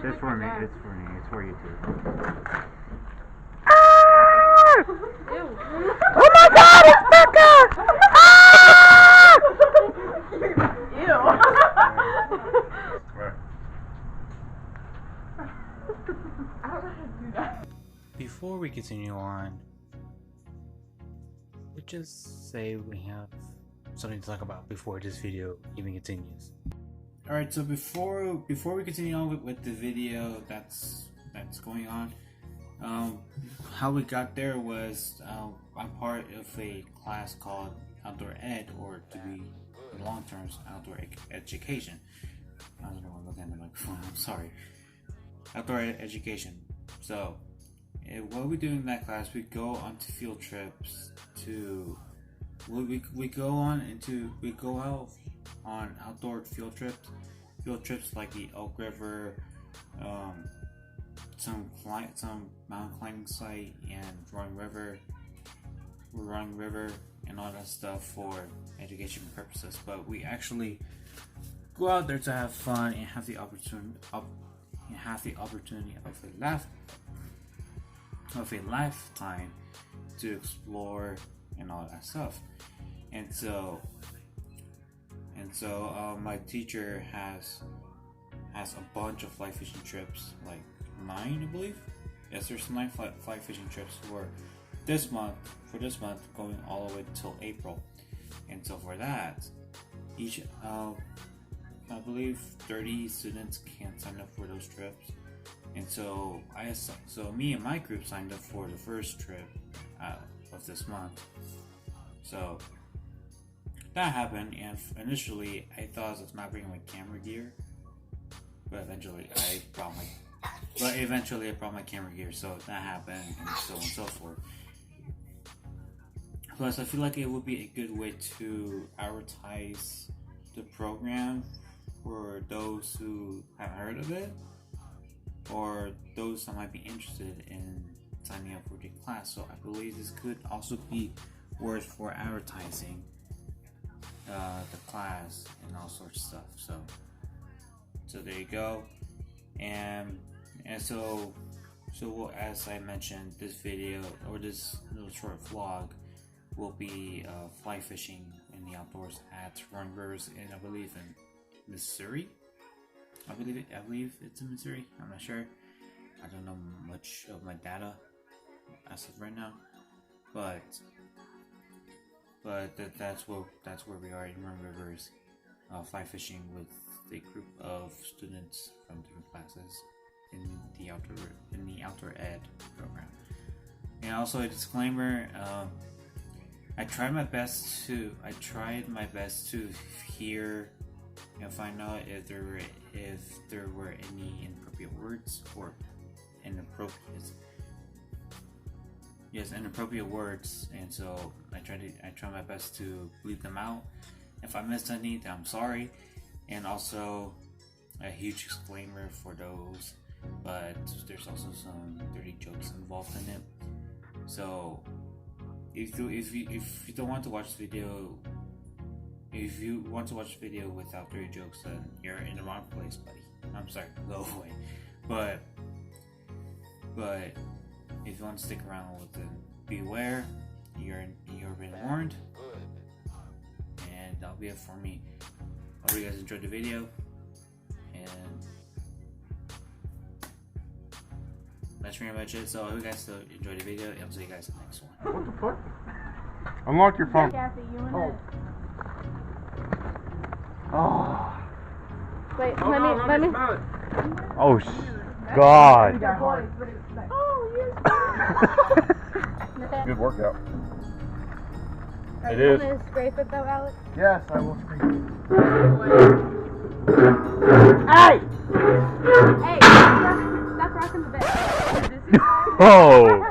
It's for me. It's for me. It's for you too. Ew. Oh my God, it's Becca! Ew. I don't know how to do that. Before we continue on, let's just say we have something to talk about before this video even continues. Alright, so before we continue on with the video that's going on, how we got there was I'm part of a class called Outdoor Ed, or to be in long terms, Outdoor Education. I don't know why I'm looking at the microphone, I'm sorry. Outdoor Education. So what we do in that class, we go on to field trips to we go out on outdoor field trips like the Elk River, some mountain climbing site, and Roaring River and all that stuff for education purposes. But we actually go out there to have fun and have the opportunity of a lifetime to explore and all that stuff. And so my teacher has a bunch of fly fishing trips, like 9, I believe. Yes, there's 9 fly fishing trips for this month going all the way till April. And so for that, each I believe 30 students can sign up for those trips. And so me and my group signed up for the first trip of this month. So that happened, and initially I thought I was not bringing my camera gear, but eventually I brought my camera gear. So that happened, and so on and so forth. Plus, I feel like it would be a good way to advertise the program for those who haven't heard of it, or those that might be interested in signing up for the class. So I believe this could also be worth for advertising the class and all sorts of stuff. So there you go. And so as I mentioned, this video, or this little short vlog, will be fly fishing in the outdoors at Roaring Rivers, and I believe in Missouri. I believe it's in Missouri. I'm not sure. I don't know much of my data as of right now, but that's where we are in Roaring Rivers, fly fishing with a group of students from different classes in the outdoor ed program. And also a disclaimer: I tried my best to hear and find out if there were any inappropriate words or inappropriate words, and so I try my best to bleep them out. If I missed any, then I'm sorry. And also a huge disclaimer for those, but there's also some dirty jokes involved in it. So if you don't want to watch the video, if you want to watch the video without dirty jokes, then you're in the wrong place, buddy. I'm sorry, go away. But if you want to stick around with it, beware. You're been warned. And that'll be it for me. Hope you guys enjoyed the video, and that's pretty much it. So I hope you guys enjoyed the video, and I'll see you guys in the next one. What the fuck? Unlock your phone. Kathy, you and it. Oh. Wait, let me. Oh, God. Oh, yes. Good workout. Are It you is. gonna scrape it though, Alex? Yes, I will scream. Hey! Hey, stop rocking the bed. Oh.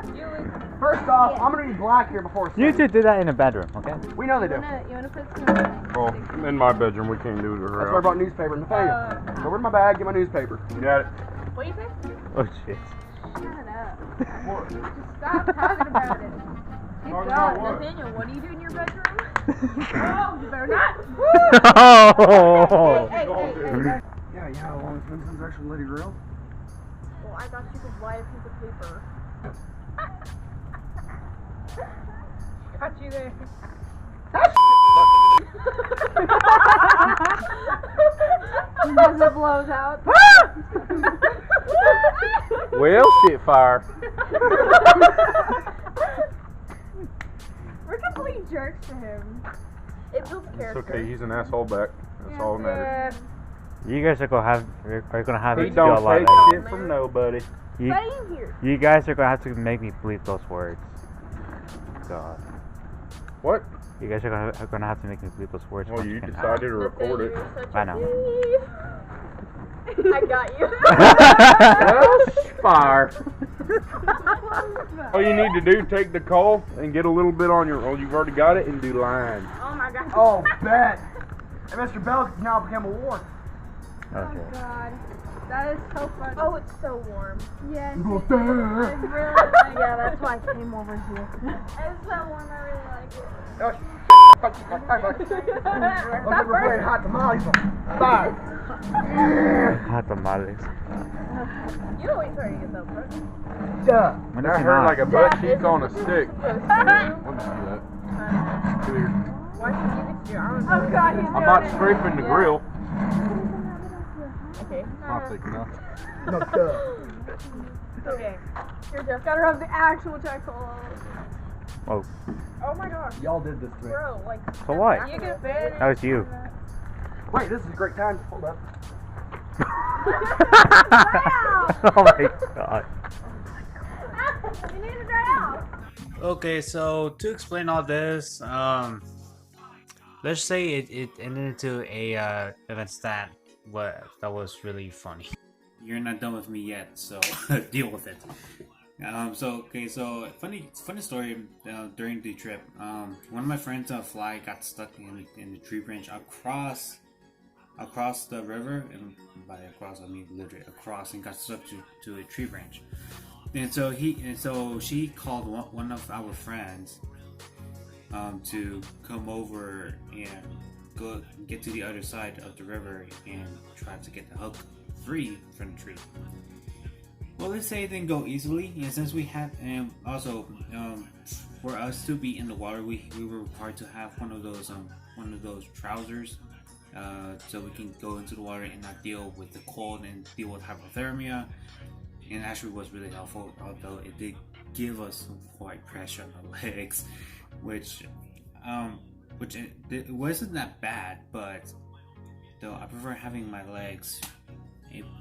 First off, I'm gonna be black here before. You two do that in a bedroom, okay? We know they do. You wanna put some? Well, in my bedroom, we can't do it That's why I brought newspaper. Nathaniel, go over to my bag, get my newspaper. You got it. What do you say? Oh, shit. Shut up. What? Just stop talking about it. Good Talking God, about what? Nathaniel, what do you do in your bedroom? Oh, you better not. Oh. Hey. Yeah, how long has it been since I actually let it grill? Well, I thought you could light a piece of paper. Got you there. As it blows out. Well, shit fire. We're complete jerks to him. It builds It's character. okay, he's an asshole back. That's all that matters. You guys are gonna have He to do a don't lot take of shit from nobody. you, Same here. you guys are gonna have to make me bleep those words. God. What? You guys are gonna have to make me bleep those words. Well, once you can decided to record it. I know. I got you. Well, fire. All you need to do, take the call and get a little bit on your. Oh, you've already got it, and do lines. Oh my god. Oh, bet. And Mr. Bell has now become a ward. Okay. Oh god. That is so fun. Oh, it's so warm. Yes. Go I there. really like it. Yeah, that's why I came over here. It's so warm, I really like it. Oh, looks like we're playing hot tamales. 5. Hot tamales. You always try to get that protein. Yeah. When I does he heard not? like a butt cheek isn't on a it stick. supposed to? Let me see that. Clear. Why should you get your arms? Oh god, he's I'm not scraping the grill. Okay. Not thick enough. No, Okay. Here, Jeff. Gotta rub the actual charcoal. Oh, Oh my gosh. Y'all did this to me. Bro, like. so what? You can fit. That was you. Wait, this is a great time. Hold up. Oh my god. You need to dry out. Okay, so to explain all this, let's say it ended into a event that was really funny. You're not done with me yet, so deal with it. So funny story. During the trip, one of my friends on a fly got stuck in the tree branch across the river, and by across I mean literally across, and got stuck to a tree branch. And so she called one of our friends to come over and go get to the other side of the river and try to get the hook free from the tree. Well, let's say it didn't go easily, and since we had, and also for us to be in the water, we were required to have one of those trousers, so we can go into the water and not deal with the cold and deal with hypothermia. And actually was really helpful, although it did give us some quite pressure on the legs, which it wasn't that bad, but though I prefer having my legs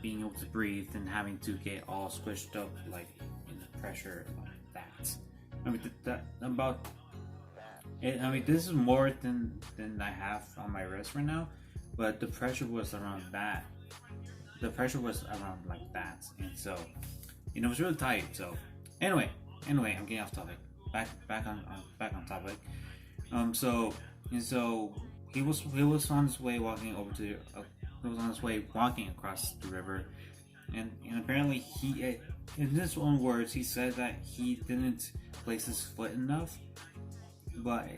being able to breathe than having to get all squished up like in the pressure like that. I mean this is more than I have on my wrist right now, but the pressure was around that. The pressure was around like that, and so it was really tight. So anyway, I'm getting off topic. Back on topic. So he was on his way walking over to. He was on his way walking across the river, and apparently he, in his own words, he said that he didn't place his foot enough. But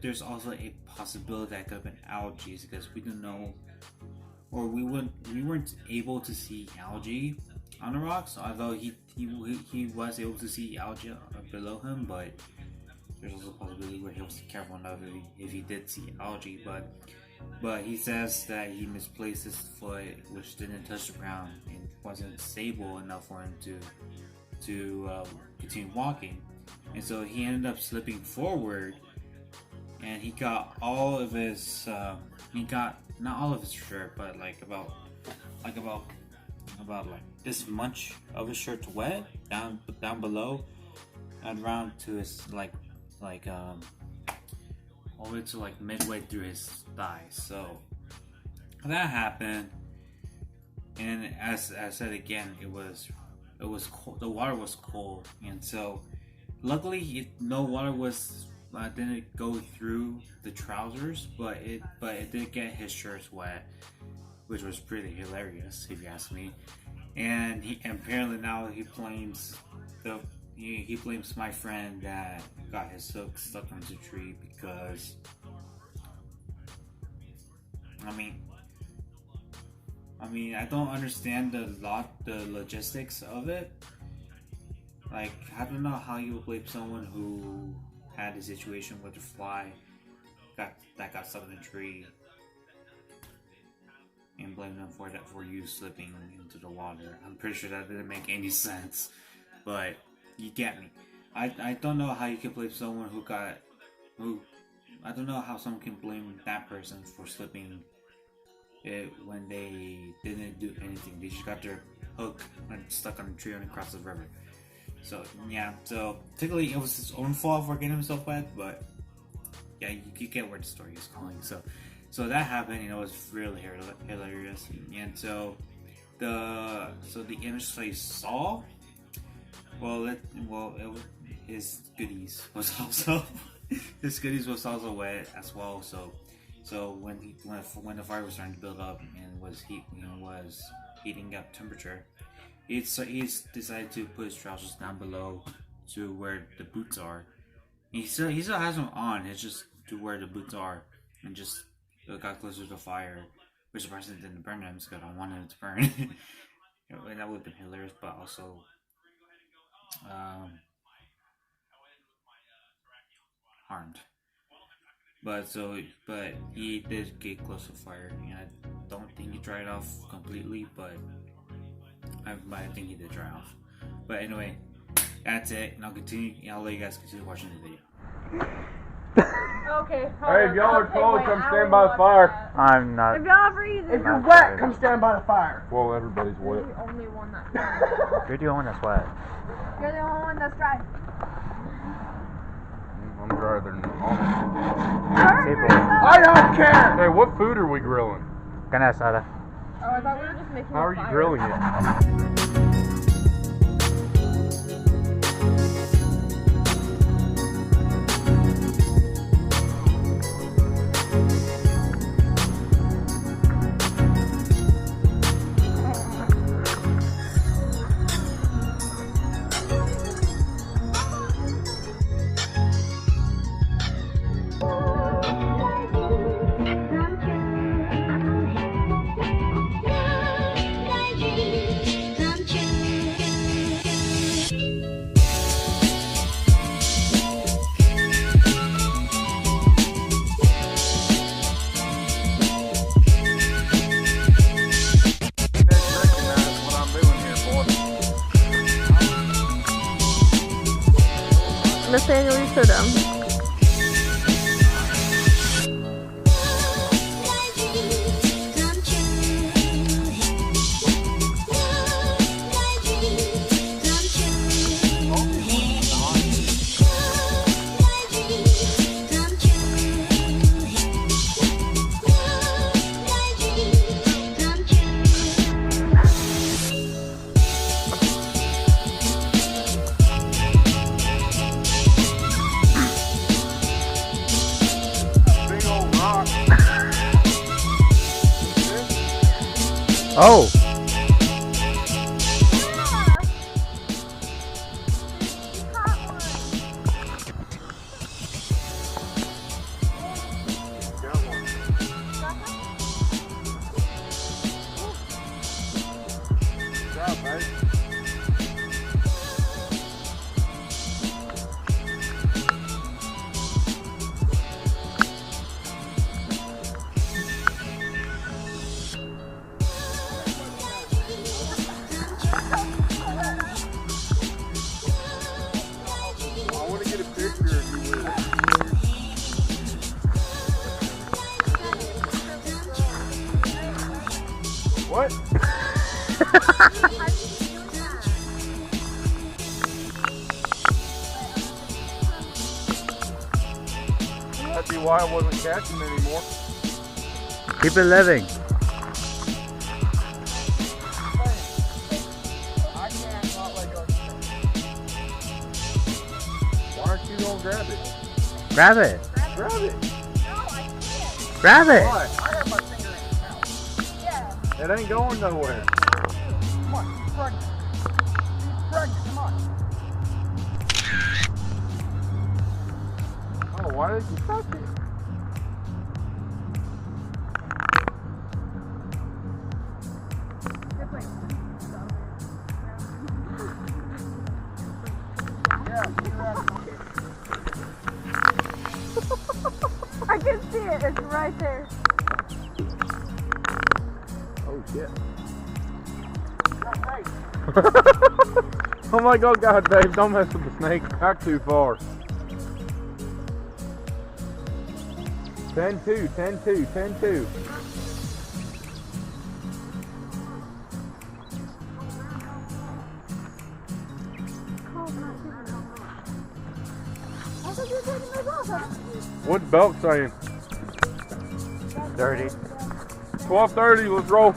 there's also a possibility that it could have been algae, because we don't know, or we weren't able to see algae on the rocks. Although he was able to see algae below him, but there's also a possibility where he was careful enough if he did see algae. But he says that he misplaced his foot, which didn't touch the ground and wasn't stable enough for him to continue walking, and so he ended up slipping forward, and he got all of his not all of his shirt, but like about this much of his shirt wet down below, and around to his all the way to like midway through his thighs. So that happened, and as I said again, it was cold. The water was cold, and so luckily no water didn't go through the trousers, but it did get his shirts wet, which was pretty hilarious if you ask me. And apparently now he blames my friend that got his hook stuck on the tree, because I I mean, I don't understand the logistics of it. Like, I don't know how you would blame someone who had a situation with a fly that got stuck in a tree and blame them for that, for you slipping into the water. I'm pretty sure that didn't make any sense, but you get me. I don't know how you can blame someone I don't know how someone can blame that person for slipping it when they didn't do anything. They just got their hook and stuck on a tree and across the river. So yeah, so technically it was his own fault for getting himself wet, but yeah, you get where the story is going. So that happened, and it was really hilarious. And so the image that you saw, his goodies was also wet as well. So when the fire was starting to build up and was heating up temperature, he's decided to put his trousers down below to where the boots are. He still has them on. It's just to where the boots are, and just got closer to the fire, which surprisingly didn't burn him because I wanted it to burn. That would have been hilarious, but also harmed. But he did get close to fire, and I don't think he dried off completely, but I think he did dry off. But anyway, that's it, and I'll let you guys continue watching the video. Okay. Hey, if y'all are cold, come stand by the fire. I'm not. If y'all freezing. If you're wet, come stand by the fire. Well, everybody's wet. You're the only one that's You're the only one that's wet. You're the only one that's dry. I'm drier than normal. I don't care. Hey, what food are we grilling? Gonna asada. Oh, I thought we were just making How are you fire. grilling it? Nathaniel, you sit down. Oh! What? That'd be why I wasn't catching anymore. Keep it living. I can't not let go. Why aren't you gonna grab it? Grab it. Grab it. Grab it. Why? I got my finger in his mouth. Yeah. It ain't going nowhere. Come on, she's pregnant. She's pregnant, come on. Oh, why did you touch it? I can see it. It's right there. Oh shit. Oh my god, Dave, don't mess with the snake. Back too far. 10-2, 10-2, 10-2. What's Belk saying? Dirty. 12:30, let's roll.